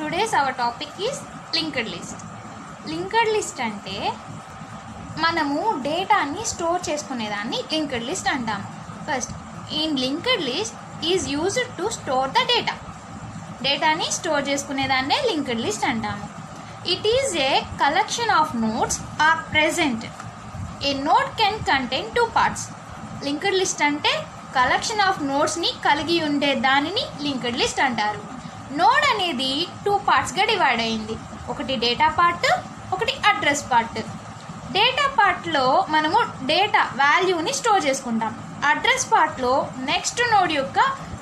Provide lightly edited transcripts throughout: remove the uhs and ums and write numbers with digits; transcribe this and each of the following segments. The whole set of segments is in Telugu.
Today's our topic is linked list. Linked list అంటే మనము డేటాని స్టోర్ చేసుకునేదాన్ని లింక్డ్ లిస్ట్ అంటాము. First in linked list is used to store the డేటాని స్టోర్ చేసుకునేదాన్నే లింక్డ్ లిస్ట్ అంటాము. It is a collection of notes are present. A note can contain 2 parts. Linked list అంటే కలెక్షన్ ఆఫ్ నోట్స్ని కలిగి ఉండే దానిని లింక్డ్ లిస్ట్ అంటారు. నోడ్ అనేది 2 partsగా డివైడ్ అయింది. ఒకటి డేటా పార్ట్, ఒకటి అడ్రస్ పార్ట్. డేటా పార్ట్లో మనము డేటా వాల్యూని స్టోర్ చేసుకుంటాం. అడ్రస్ పార్ట్లో నెక్స్ట్ నోడ్ యొక్క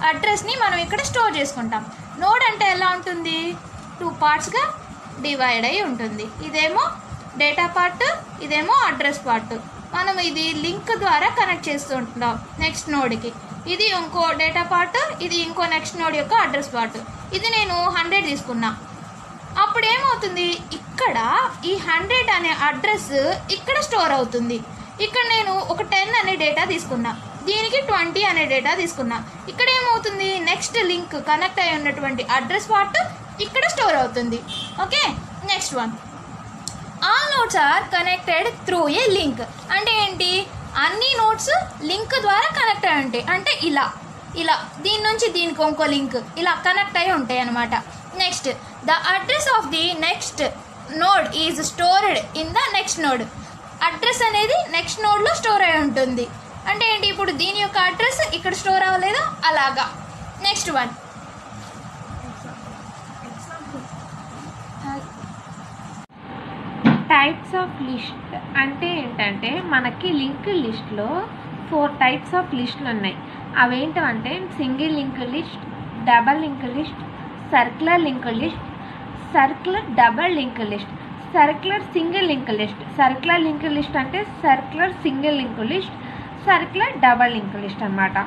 అడ్రస్ని మనం ఇక్కడ స్టోర్ చేసుకుంటాం. నోడ్ అంటే ఎలా ఉంటుంది? 2 partsగా డివైడ్ అయి ఉంటుంది. ఇదేమో డేటా పార్ట్, ఇదేమో అడ్రస్ పార్ట్. మనం ఇది లింక్ ద్వారా కనెక్ట్ చేస్తూ ఉంటున్నాం నెక్స్ట్ నోడ్కి. ఇది ఇంకో డేటా పార్ట్, ఇది ఇంకో నెక్స్ట్ నోడ్ యొక్క అడ్రస్ పార్ట్. ఇది నేను 100 తీసుకున్నా. అప్పుడు ఏమవుతుంది? ఇక్కడ ఈ 100 అనే అడ్రస్ ఇక్కడ స్టోర్ అవుతుంది. ఇక్కడ నేను ఒక 10 అనే డేటా తీసుకున్నా, దీనికి 20 అనే డేటా తీసుకున్నా. ఇక్కడ ఏమవుతుంది? నెక్స్ట్ లింక్ కనెక్ట్ అయి ఉన్నటువంటి అడ్రస్ పార్ట్ ఇక్కడ స్టోర్ అవుతుంది. Okay, next one. All notes are connected through a link. అంటే ఏంటి? అన్ని నోట్స్ లింక్ ద్వారా కనెక్ట్ అయి ఉంటాయి. అంటే ఇలా దీని నుంచి దీనికి ఇంకో లింక్ ఇలా కనెక్ట్ అయి ఉంటాయి అన్నమాట. Next, the address of the next node is stored in the next node. Address అనేది నెక్స్ట్ నోడ్లో స్టోర్ అయి ఉంటుంది. అంటే ఏంటి? ఇప్పుడు దీని యొక్క అడ్రస్ ఇక్కడ స్టోర్ అవ్వలేదు, అలాగా. Next one. Types of list అంటే ఏంటంటే మనకి లింక్ లిస్ట్లో 4 types ఆఫ్ లిస్టులు ఉన్నాయి. అవేంటంటే single link list, double link list, circular link list, circular double link list, circular single link list. Circular link list అంటే circular single link list, circular double link list అన్నమాట.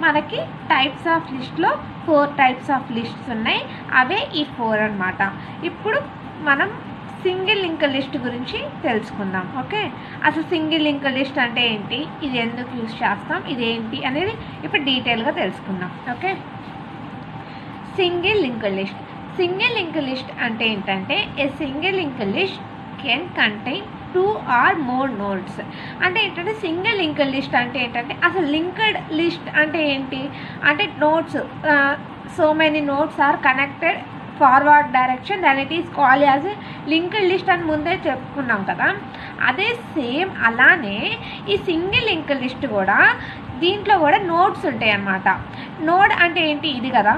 మనకి టైప్స్ ఆఫ్ లిస్ట్లో 4 types ఆఫ్ లిస్ట్స్ ఉన్నాయి. అవే ఈ 4 అన్నమాట. ఇప్పుడు మనం సింగిల్ లింక్ లిస్ట్ గురించి తెలుసుకుందాం. ఓకే, అసలు సింగిల్ లింక్ లిస్ట్ అంటే ఏంటి, ఇది ఎందుకు యూజ్ చేస్తాం, ఇది ఏంటి అనేది ఇప్పుడు డీటెయిల్గా తెలుసుకుందాం. Okay, single link list. Single link list అంటే ఏంటంటే a single link list can contain 2 or more nodes. అంటే ఏంటంటే సింగిల్ లింక్ లిస్ట్ అంటే ఏంటంటే అసలు లింక్డ్ లిస్ట్ అంటే ఏంటి అంటే notes, so many notes are connected forward direction then it is call as linked list అని ముందే చెప్పుకున్నాం కదా. అదే సేమ్ అలానే ఈ సింగిల్ లింక్ లిస్ట్ కూడా దీంట్లో కూడా నోడ్స్ ఉంటాయి అన్నమాట. నోడ్ అంటే ఏంటి? ఇది కదా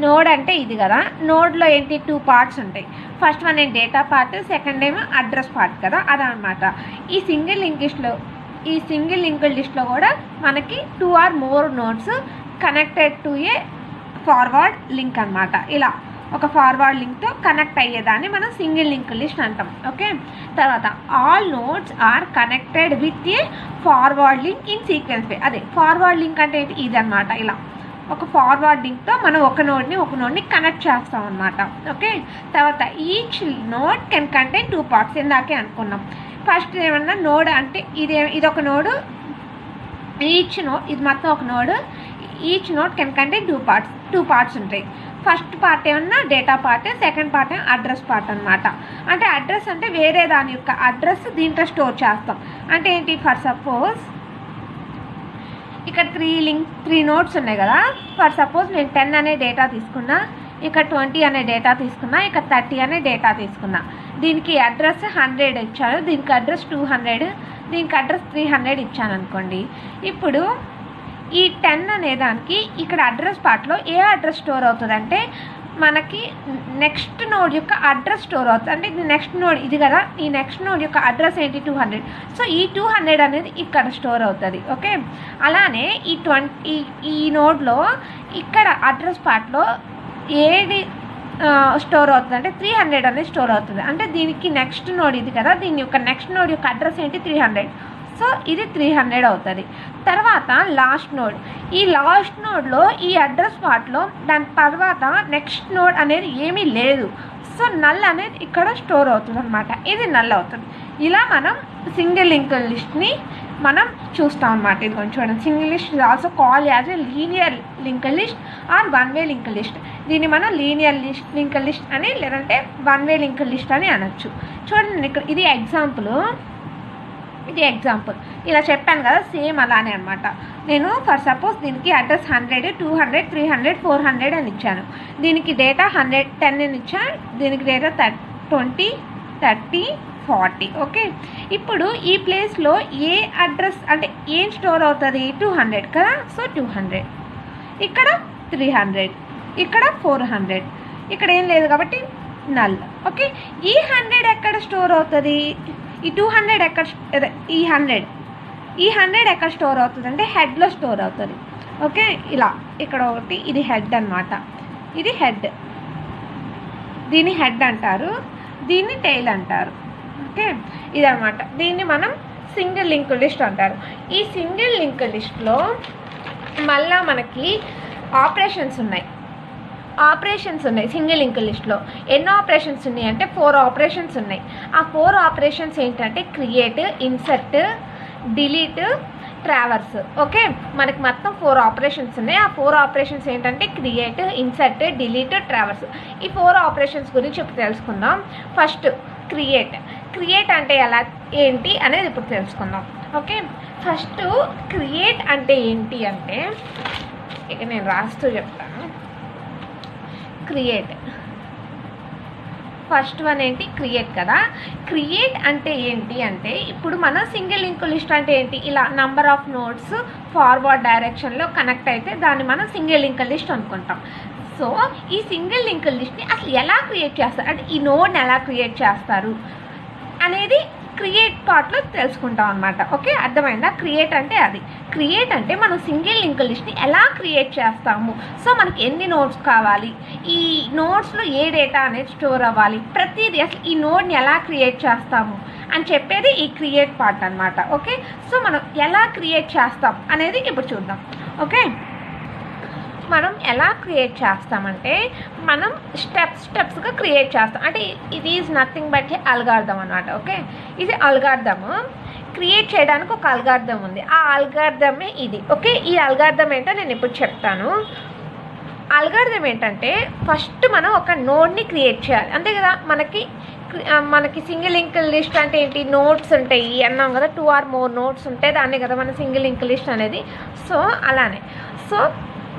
నోడ్ అంటే ఇది కదా. నోడ్లో ఏంటి? 2 parts ఉంటాయి. ఫస్ట్ వన్ ఏం డేటా పార్ట్, సెకండ్ ఏమో అడ్రస్ పార్ట్ కదా, అదనమాట. ఈ సింగిల్ లింక్ లిస్ట్లో కూడా మనకి 2 or more nodes connected to a forward link అనమాట. ఇలా ఒక ఫార్వర్డ్ లింక్తో కనెక్ట్ అయ్యేదాన్ని మనం సింగిల్ లింక్ లిస్ట్ అంటాం. ఓకే, తర్వాత all nodes are connected with a forward link in sequence way. అదే ఫార్వర్డ్ లింక్ అంటే ఇది అనమాట. ఇలా ఒక ఫార్వర్డ్ లింక్తో మనం ఒక నోడ్ని కనెక్ట్ చేస్తాం అనమాట. ఓకే, తర్వాత each node can contain 2 parts. ఇందాకే అనుకున్నాం. ఫస్ట్ ఏమన్నా నోడ్ అంటే ఇదొక నోడు, ఈచ్ నోడ్ ఇది మొత్తం ఒక node. Each node can contain 2 parts ఉంటాయి. ఫస్ట్ పార్ట్ ఏమన్నా డేటా పార్ట్, సెకండ్ పార్ట్ ఏమో అడ్రస్ పార్ట్ అనమాట. అంటే అడ్రస్ అంటే వేరే దాని యొక్క అడ్రస్ దీంట్లో స్టోర్ చేస్తాం. అంటే ఏంటి? ఫర్ సపోజ్ ఇక్కడ 3 నోట్స్ ఉన్నాయి కదా. ఫర్ సపోజ్ నేను 10 అనే డేటా తీసుకున్నా, ఇక్కడ 20 అనే డేటా తీసుకున్నా, ఇక్కడ 30 అనే డేటా తీసుకున్నా. దీనికి అడ్రస్ 100 ఇచ్చాను, దీనికి అడ్రస్ 200, దీనికి అడ్రస్ 300 ఇచ్చాను అనుకోండి. ఇప్పుడు ఈ 10 అనే దానికి ఇక్కడ అడ్రస్ పార్ట్లో ఏ అడ్రస్ స్టోర్ అవుతుందంటే మనకి నెక్స్ట్ నోడ్ యొక్క అడ్రస్ స్టోర్ అవుతుంది. అంటే ఇది నెక్స్ట్ నోడ్ ఇది కదా, ఈ నెక్స్ట్ నోడ్ యొక్క అడ్రస్ ఏంటి? 200. సో ఈ 200 అనేది ఇక్కడ స్టోర్ అవుతుంది. ఓకే, అలానే ఈ నోడ్లో ఇక్కడ అడ్రస్ పార్ట్లో ఏది స్టోర్ అవుతుంది అంటే 300 అనేది స్టోర్ అవుతుంది. అంటే దీనికి నెక్స్ట్ నోడ్ ఇది కదా, దీని యొక్క నెక్స్ట్ నోడ్ యొక్క అడ్రస్ ఏంటి? 300. సో ఇది 300 అవుతుంది. తర్వాత లాస్ట్ నోడ్. ఈ లాస్ట్ నోడ్లో ఈ అడ్రస్ పార్ట్లో దాని తర్వాత నెక్స్ట్ నోడ్ అనేది ఏమీ లేదు. సో నల్ అనేది ఇక్కడ స్టోర్ అవుతుంది అనమాట. ఇది నల్ అవుతుంది. ఇలా మనం సింగిల్ లింక్ లిస్ట్ని మనం చూస్తాం అన్నమాట. ఇది కొంచెం చూడండి, single list is also call as a linear linked list or one way linked list. దీన్ని మనం లీనియర్ లింక్డ్ లిస్ట్ అని లేదంటే వన్ వే లింక్డ్ లిస్ట్ అని అనొచ్చు. చూడండి ఇక్కడ ఇది ఎగ్జాంపుల్, ఇలా చెప్పాను కదా, సేమ్ అలానే అనమాట. నేను ఫర్ సపోజ్ దీనికి అడ్రస్ 100, 200, 300, 400 అని ఇచ్చాను. దీనికి డేటా 110 అని ఇచ్చాను, దీనికి డేటా 20, 30, 40. ఓకే, ఇప్పుడు ఈ ప్లేస్లో ఏ అడ్రస్ అంటే ఏం స్టోర్ అవుతుంది, 200 కదా. సో 200, ఇక్కడ 300, ఇక్కడ 400, ఇక్కడ ఏం లేదు కాబట్టి నల్. ఓకే, ఈ 100 ఎక్కడ స్టోర్ అవుతుంది, ఈ 200 ఎక్కడ, ఈ 100 ఎక్కడ స్టోర్ అవుతుంది అంటే హెడ్లో స్టోర్ అవుతుంది. ఓకే, ఇలా ఇక్కడ ఒకటి, ఇది హెడ్ అనమాట, ఇది హెడ్, దీన్ని హెడ్ అంటారు, దీన్ని టెయిల్ అంటారు. ఓకే, ఇదనమాట. దీన్ని మనం సింగిల్ లింక్డ్ లిస్ట్ అంటారు. ఈ సింగిల్ లింక్డ్ లిస్ట్లో మళ్ళా మనకి ఆపరేషన్స్ ఉన్నాయి. సింగిల్ లింక్డ్ లిస్ట్లో ఎన్నో ఆపరేషన్స్ ఉన్నాయి అంటే 4 ఆపరేషన్స్ ఉన్నాయి. ఆ 4 ఆపరేషన్స్ ఏంటంటే create, insert, delete, traverse. Okay, మనకి మొత్తం 4 ఆపరేషన్స్ ఉన్నాయి. ఆ 4 ఆపరేషన్స్ ఏంటంటే క్రియేట్, ఇన్సర్ట్, డిలీట్, ట్రావర్స్. ఈ 4 ఆపరేషన్స్ గురించి ఇప్పుడు తెలుసుకుందాం. ఫస్ట్ క్రియేట్ అంటే ఎలా ఏంటి అనేది ఇప్పుడు తెలుసుకుందాం. ఓకే, ఫస్ట్ క్రియేట్ అంటే ఏంటి అంటే ఇక నేను రాస్తూ చెప్తాను. క్రియేట్ ఫస్ట్ వన్ ఏంటి, క్రియేట్ కదా. క్రియేట్ అంటే ఏంటి అంటే ఇప్పుడు మన సింగిల్ లింక్డ్ లిస్ట్ అంటే ఏంటి, ఇలా నంబర్ ఆఫ్ నోడ్స్ ఫార్వర్డ్ డైరెక్షన్లో కనెక్ట్ అయితే దాన్ని మనం సింగిల్ లింక్డ్ లిస్ట్ అనుకుంటాం. సో ఈ సింగిల్ లింక్డ్ లిస్ట్ని అసలు ఎలా క్రియేట్ చేస్తారు అంటే ఈ నోడ్ని ఎలా క్రియేట్ చేస్తారు అనేది క్రియేట్ పార్ట్లో తెలుసుకుంటాం అనమాట. ఓకే, అర్థమైందా? క్రియేట్ అంటే అది. క్రియేట్ అంటే మనం సింగిల్ లింక్డ్ లిస్ట్ని ఎలా క్రియేట్ చేస్తాము, సో మనకి ఎన్ని నోడ్స్ కావాలి, ఈ నోడ్స్లో ఏ డేటా అనేది స్టోర్ అవ్వాలి, ప్రతిదీ అసలు ఈ నోడ్ని ఎలా క్రియేట్ చేస్తాము అని చెప్పేది ఈ క్రియేట్ పార్ట్ అనమాట. ఓకే, సో మనం ఎలా క్రియేట్ చేస్తాం అనేది ఇప్పుడు చూద్దాం. ఓకే, మనం ఎలా క్రియేట్ చేస్తామంటే మనం స్టెప్స్గా క్రియేట్ చేస్తాం. అంటే ఇది ఈజ్ నథింగ్ బట్ అల్గారిథం అనమాట. ఓకే, ఇది అల్గారిథము. క్రియేట్ చేయడానికి ఒక అల్గారిథం ఉంది, ఆ అల్గారిథమే ఇది. ఓకే, ఈ అల్గారిథం ఏంటో నేను ఇప్పుడు చెప్తాను. అల్గారిథం ఏంటంటే ఫస్ట్ మనం ఒక నోడ్ని క్రియేట్ చేయాలి, అంతే కదా. మనకి సింగిల్ లింక్డ్ లిస్ట్ అంటే ఏంటి, నోడ్స్ ఉంటాయి అన్నాం కదా, 2 or more నోడ్స్ ఉంటాయి, దాన్ని కదా మన సింగిల్ లింక్డ్ లిస్ట్ అనేది. సో అలానే, సో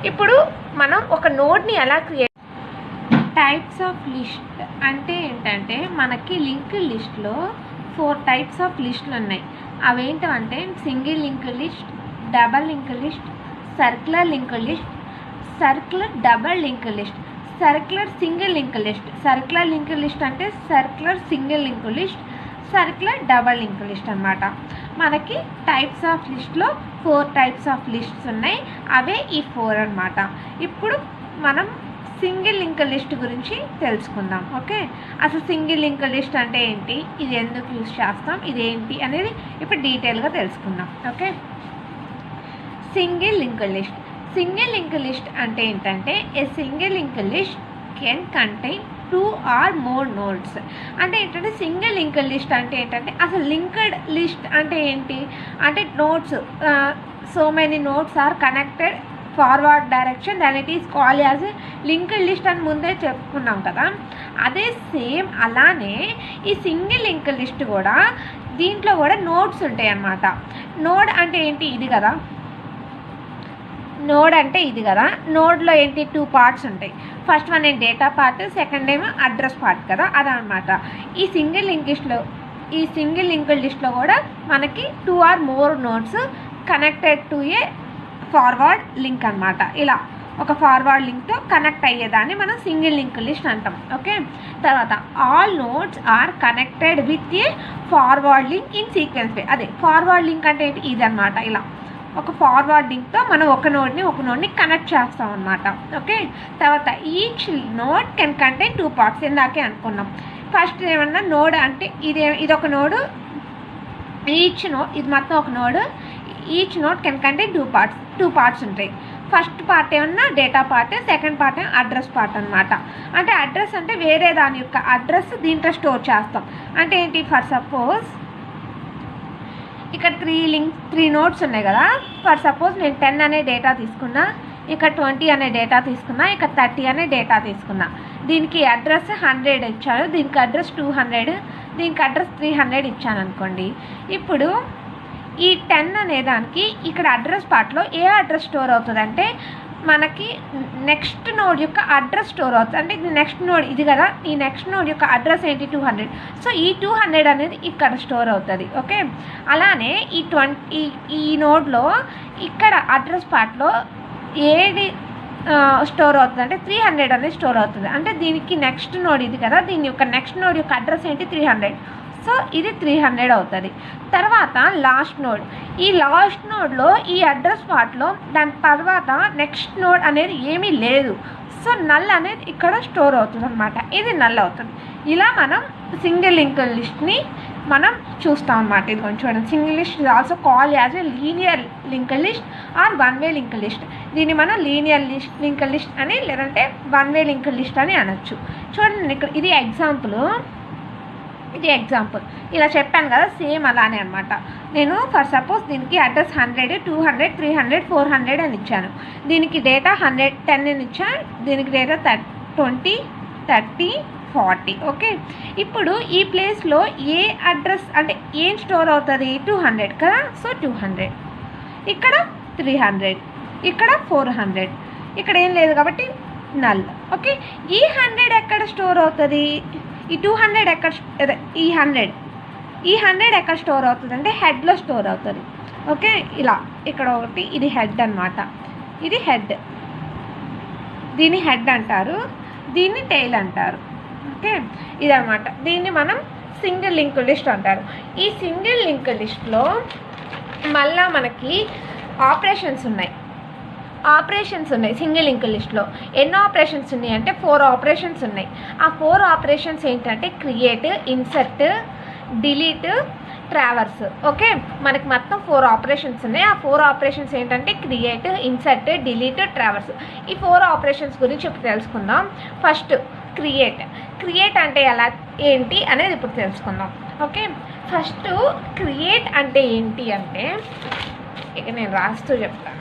ఇప్పుడు మనం ఒక నోడ్ని ఎలా క్రియేట్, టైప్స్ ఆఫ్ లిస్ట్ అంటే ఏంటంటే మనకి లింక్డ్ లిస్ట్లో 4 టైప్స్ ఆఫ్ లిస్టులు ఉన్నాయి. అవేంటంటే single linked list, double linked list, circular linked list, circular double linked list, circular single linked list. Circular linked list అంటే circular single linked list, circular double linked list అనమాట. మనకి టైప్స్ ఆఫ్ లిస్ట్లో 4 టైప్స్ ఆఫ్ లిస్ట్స్ ఉన్నాయి, అవే ఈ 4 అనమాట. ఇప్పుడు మనం సింగిల్ లింక్డ్ లిస్ట్ గురించి తెలుసుకుందాం. ఓకే, అసలు సింగిల్ లింక్డ్ లిస్ట్ అంటే ఏంటి, ఇది ఎందుకు యూజ్ చేస్తాం, ఇది ఏంటి అనేది ఇప్పుడు డీటెయిల్గా తెలుసుకుందాం. ఓకే, సింగిల్ లింక్డ్ లిస్ట్ అంటే ఏంటంటే a single linked list can contain 2 or more nodes. అంటే ఏంటంటే సింగిల్ లింక్డ్ లిస్ట్ అంటే ఏంటంటే అసలు లింక్డ్ లిస్ట్ అంటే ఏంటి అంటే nodes, so many nodes are connected forward direction then it is call as a linked list అని ముందే చెప్పుకున్నాం కదా. అదే సేమ్ అలానే ఈ సింగిల్ లింక్డ్ లిస్ట్ కూడా దీంట్లో కూడా నోడ్స్ ఉంటాయి అన్నమాట. నోడ్ అంటే ఏంటి, ఇది కదా. నోడ్లో ఏంటి 2 పార్ట్స్ ఉంటాయి. ఫస్ట్ వన్ ఏం డేటా పార్ట్, సెకండ్ ఏమో అడ్రస్ పార్ట్ కదా, అదనమాట. ఈ సింగిల్ లింక్డ్ లిస్ట్లో కూడా మనకి 2 or more nodes connected to a forward link అనమాట. ఇలా ఒక ఫార్వర్డ్ లింక్తో కనెక్ట్ అయ్యేదాన్ని మనం సింగిల్ లింక్డ్ లిస్ట్ అంటాం. ఓకే, తర్వాత all nodes are connected with a forward link in sequence way. అదే ఫార్వర్డ్ లింక్ అంటే ఏంటి, ఇది అనమాట. ఇలా ఒక ఫార్వర్డ్ లింక్తో మనం ఒక నోడ్ని కనెక్ట్ చేస్తాం అనమాట. ఓకే, తర్వాత each node can contain 2 parts, ఇందాకే అనుకున్నాం. ఫస్ట్ ఏమన్నా నోడ్ అంటే ఇదొక నోడు, ఇది మొత్తం ఒక node. Each node can contain 2 parts ఉంటాయి. ఫస్ట్ పార్ట్ ఏమన్నా డేటా పార్ట్, సెకండ్ పార్ట్ ఏమో అడ్రస్ పార్ట్ అనమాట. అంటే అడ్రస్ అంటే వేరే దాని యొక్క అడ్రస్ దీంట్లో స్టోర్ చేస్తాం. అంటే ఏంటి, ఫర్ సపోజ్ ఇక్కడ త్రీ నోడ్స్ ఉన్నాయి కదా. ఫర్ సపోజ్ నేను 10 అనే డేటా తీసుకున్నా, ఇక్కడ 20 అనే డేటా తీసుకున్నా, ఇక్కడ 30 అనే డేటా తీసుకున్నా. దీనికి అడ్రస్ 100 ఇచ్చాను, దీనికి అడ్రస్ 200, దీనికి అడ్రస్ 300 ఇచ్చాను అనుకోండి. ఇప్పుడు ఈ 10 అనే దానికి ఇక్కడ అడ్రస్ పార్ట్లో ఏ అడ్రస్ స్టోర్ అవుతుంది అంటే మనకి నెక్స్ట్ నోడ్ యొక్క అడ్రస్ స్టోర్ అవుతుంది. అంటే ఇది నెక్స్ట్ నోడ్ ఇది కదా, ఈ నెక్స్ట్ నోడ్ యొక్క అడ్రస్ ఏంటి 200. సో ఈ 200 అనేది ఇక్కడ స్టోర్ అవుతుంది. ఓకే, అలానే ఈ నోడ్లో ఇక్కడ అడ్రస్ పార్ట్లో ఏది స్టోర్ అవుతుంది అంటే 300 అనేది స్టోర్ అవుతుంది. అంటే దీనికి నెక్స్ట్ నోడ్ ఇది కదా, దీని యొక్క నెక్స్ట్ నోడ్ యొక్క అడ్రస్ ఏంటి 300. సో ఇది 300 అవుతుంది. తర్వాత లాస్ట్ నోడ్, ఈ లాస్ట్ నోడ్లో ఈ అడ్రస్ పార్ట్లో దాని తర్వాత నెక్స్ట్ నోడ్ అనేది ఏమీ లేదు. సో నల్ అనేది ఇక్కడ స్టోర్ అవుతుంది అనమాట, ఇది నల్ అవుతుంది. ఇలా మనం సింగిల్ లింక్డ్ లిస్ట్ని మనం చూస్తాం అన్నమాట. ఇది కొంచెం చూడండి, single list is also call as a linear linked list or one way linked list. దీన్ని మనం లీనియర్ లింక్డ్ లిస్ట్ అని లేదంటే వన్ వే లింక్డ్ లిస్ట్ అని అనొచ్చు. చూడండి ఇక్కడ ఇది ఎగ్జాంపుల్ ఇలా చెప్పాను కదా, సేమ్ అలానే అనమాట. నేను ఫర్ సపోజ్ దీనికి అడ్రస్ 100, 200, 300, 400 అని ఇచ్చాను. దీనికి డేటా 110 అని ఇచ్చాను, దీనికి డేటా 20, 30, 40. ఓకే, ఇప్పుడు ఈ ప్లేస్లో ఏ అడ్రస్ అంటే ఏం స్టోర్ అవుతుంది 200 కదా. సో 200, ఇక్కడ 300, ఇక్కడ 400, ఇక్కడ ఏం లేదు కాబట్టి నల్. ఓకే, ఈ 100 ఎక్కడ స్టోర్ అవుతుంది, ఈ 200 ఎక్కడ, ఈ 100 ఎక్కడ స్టోర్ అవుతుంది అంటే హెడ్లో స్టోర్ అవుతుంది. ఓకే, ఇలా ఇక్కడ ఒకటి, ఇది హెడ్ అనమాట, ఇది హెడ్, దీన్ని హెడ్ అంటారు, దీన్ని టెయిల్ అంటారు. ఓకే, ఇదనమాట, దీన్ని మనం సింగిల్ లింక్డ్ లిస్ట్ అంటారు. ఈ సింగిల్ లింక్డ్ లిస్ట్లో మళ్ళా మనకి ఆపరేషన్స్ ఉన్నాయి సింగిల్ లింక్డ్ లిస్ట్లో. ఎన్ని ఆపరేషన్స్ ఉన్నాయి అంటే 4 ఆపరేషన్స్ ఉన్నాయి. ఆ 4 ఆపరేషన్స్ ఏంటంటే create, insert, delete, traverse. Okay, మనకి మొత్తం 4 ఆపరేషన్స్ ఉన్నాయి. ఆ 4 ఆపరేషన్స్ ఏంటంటే క్రియేట్, ఇన్సర్ట్, డిలీట్, ట్రావర్స్. ఈ 4 ఆపరేషన్స్ గురించి ఇప్పుడు తెలుసుకుందాం. ఫస్ట్ క్రియేట్ అంటే ఎలా ఏంటి అనేది ఇప్పుడు తెలుసుకుందాం. ఓకే, ఫస్ట్ క్రియేట్ అంటే ఏంటి అంటే ఇక నేను రాస్తూ చెప్తాను.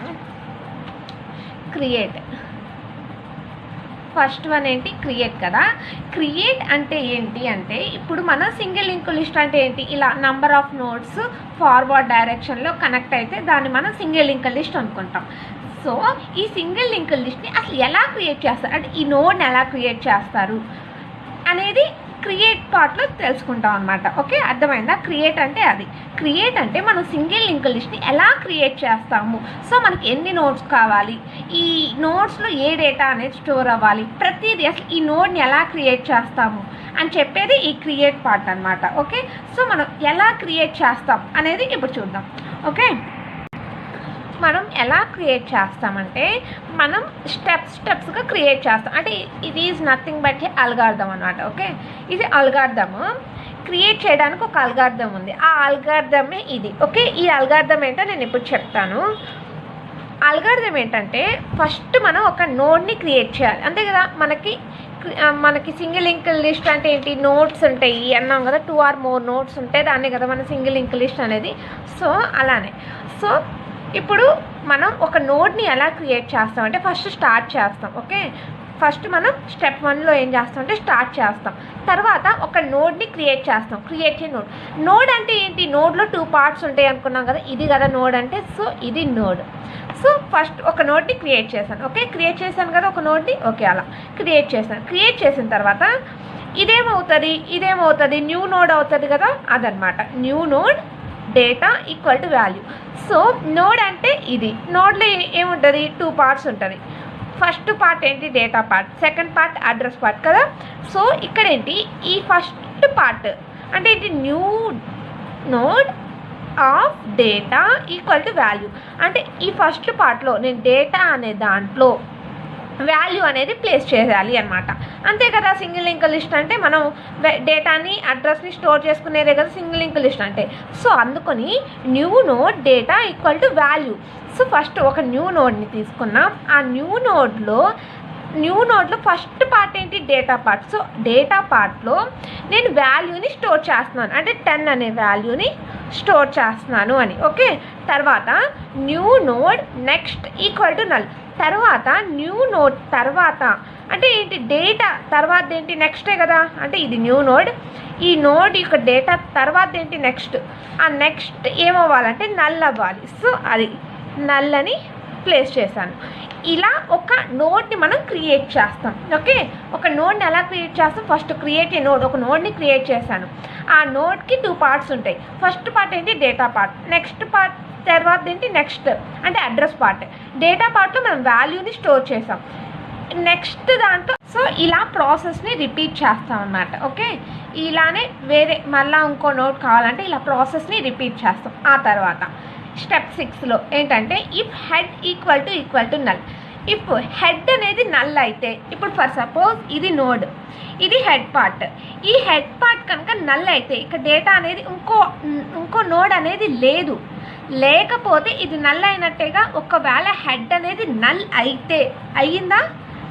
ఫస్ట్ వన్ ఏంటి క్రియేట్ కదా. క్రియేట్ అంటే ఏంటి అంటే ఇప్పుడు మన సింగిల్ లింక్డ్ లిస్ట్ అంటే ఏంటి, ఇలా నంబర్ ఆఫ్ నోడ్స్ ఫార్వర్డ్ డైరెక్షన్లో కనెక్ట్ అయితే దాన్ని మనం సింగిల్ లింక్డ్ లిస్ట్ అనుకుంటాం. సో ఈ సింగిల్ లింక్డ్ లిస్ట్ని అసలు ఎలా క్రియేట్ చేస్తారు అంటే ఈ నోడ్ని ఎలా క్రియేట్ చేస్తారు అనేది క్రియేట్ పార్ట్లో తెలుసుకుంటాం అనమాట. ఓకే, అర్థమైందా? క్రియేట్ అంటే అది. క్రియేట్ అంటే మనం సింగిల్ లింక్డ్ లిస్ట్ని ఎలా క్రియేట్ చేస్తాము, సో మనకి ఎన్ని నోడ్స్ కావాలి, ఈ నోడ్స్లో ఏ డేటా అనేది స్టోర్ అవ్వాలి, ప్రతిదీ అసలు ఈ నోడ్ని ఎలా క్రియేట్ చేస్తాము అని చెప్పేది ఈ క్రియేట్ పార్ట్ అనమాట. ఓకే, సో మనం ఎలా క్రియేట్ చేస్తాం అనేది ఇప్పుడు చూద్దాం. ఓకే, మనం ఎలా క్రియేట్ చేస్తామంటే మనం స్టెప్స్గా క్రియేట్ చేస్తాం. అంటే ఇది ఈజ్ నథింగ్ బట్ అల్గారిథం అనమాట. ఓకే, ఇది అల్గారిథము. క్రియేట్ చేయడానికి ఒక అల్గారిథం ఉంది, ఆ అల్గారిథమే ఇది. ఓకే, ఈ అల్గారిథం ఏంటో నేను ఇప్పుడు చెప్తాను. అల్గారిథం ఏంటంటే ఫస్ట్ మనం ఒక నోడ్ని క్రియేట్ చేయాలి, అంతే కదా. మనకి సింగిల్ లింక్డ్ లిస్ట్ అంటే ఏంటి, నోడ్స్ ఉంటాయి అన్నాం కదా, 2 or more నోడ్స్ ఉంటాయి, దాన్నే కదా మన సింగిల్ లింక్డ్ లిస్ట్ అనేది. సో అలానే సో ఇప్పుడు మనం ఒక నోడ్ని ఎలా క్రియేట్ చేస్తాం అంటే ఫస్ట్ స్టార్ట్ చేస్తాం. ఓకే, ఫస్ట్ మనం స్టెప్ 1లో ఏం చేస్తాం అంటే స్టార్ట్ చేస్తాం. తర్వాత ఒక నోడ్ని క్రియేట్ చేస్తాం. క్రియేట్ చే నోడ్ అంటే ఏంటి, నోడ్లో 2 పార్ట్స్ ఉంటాయి అనుకున్నాం కదా, ఇది కదా నోడ్ అంటే. సో ఇది నోడ్. సో ఫస్ట్ ఒక నోడ్ని క్రియేట్ చేశాను. ఓకే, క్రియేట్ చేశాను కదా ఒక నోడ్ని. ఓకే, అలా క్రియేట్ చేశాను. క్రియేట్ చేసిన తర్వాత ఇదేమవుతుంది న్యూ నోడ్ అవుతుంది కదా, అదనమాట. New node data equal to value. So node అంటే ఇది. నోడ్లో ఏముంటుంది, 2 పార్ట్స్ ఉంటుంది. ఫస్ట్ పార్ట్ ఏంటి data part, second part address part కదా. సో ఇక్కడ ఏంటి ఈ ఫస్ట్ పార్ట్ అంటే ఏంటి, new node of data equal to value. అంటే ఈ ఫస్ట్ పార్ట్లో నేను డేటా అనే దాంట్లో వాల్యూ అనేది ప్లేస్ చేయాలి అనమాట, అంతే కదా. సింగిల్ లింక్డ్ లిస్ట్ అంటే మనం డేటాని అడ్రస్ని స్టోర్ చేసుకునేదే కదా సింగిల్ లింక్డ్ లిస్ట్ అంటే. సో అందుకని new node data equal to value. So first ఒక న్యూ నోడ్ని తీసుకున్నాం, ఆ న్యూ నోడ్లో న్యూ నోడ్లో ఫస్ట్ పార్ట్ ఏంటి, డేటా పార్ట్. సో డేటా పార్ట్లో నేను వాల్యూని స్టోర్ చేస్తున్నాను, అంటే 10 అనే వాల్యూని స్టోర్ చేస్తున్నాను అని. ఓకే, తర్వాత new node next equal to null. తర్వాత న్యూ నోడ్ తర్వాత అంటే ఏంటి, డేటా తర్వాత ఏంటి, నెక్స్టే కదా, అంటే ఇది న్యూ నోడ్. ఈ నోడ్ యొక్క డేటా తర్వాత ఏంటి, నెక్స్ట్. ఆ నెక్స్ట్ ఏమవ్వాలంటే నల్ అవ్వాలి. సో అది నల్ అని ప్లేస్ చేశాను. ఇలా ఒక నోడ్ని మనం క్రియేట్ చేస్తాం. ఓకే, ఒక నోడ్ని ఎలా క్రియేట్ చేస్తాం, ఫస్ట్ క్రియేట్ ఏ నోడ్. ఒక నోడ్ని క్రియేట్ చేశాను. ఆ నోడ్కి 2 పార్ట్స్ ఉంటాయి. ఫస్ట్ పార్ట్ ఏంటి, డేటా పార్ట్. నెక్స్ట్ పార్ట్ తర్వాత ఏంటి, నెక్స్ట్ అంటే అడ్రస్ పార్ట్. డేటా పార్ట్లో మనం వాల్యూని స్టోర్ చేసాం. నెక్స్ట్ దాంట్లో సో ఇలా ప్రాసెస్ని రిపీట్ చేస్తాం అన్నమాట. ఓకే, ఇలానే వేరే మళ్ళీ ఇంకో నోట్ కావాలంటే ఇలా ప్రాసెస్ని రిపీట్ చేస్తాం. ఆ తర్వాత స్టెప్ 6లో ఏంటంటే if head equal to null. If head అనేది నల్ అయితే, ఇప్పుడు ఫర్ సపోజ్ ఇది నోడ్, ఇది హెడ్ పార్ట్. ఈ హెడ్ పార్ట్ కనుక నల్ అయితే ఇక్కడ డేటా అనేది ఇంకో నోడ్ అనేది లేదు. లేకపోతే ఇది నల్ అయినట్టేగా. ఒకవేళ హెడ్ అనేది నల్ అయితే, అయ్యిందా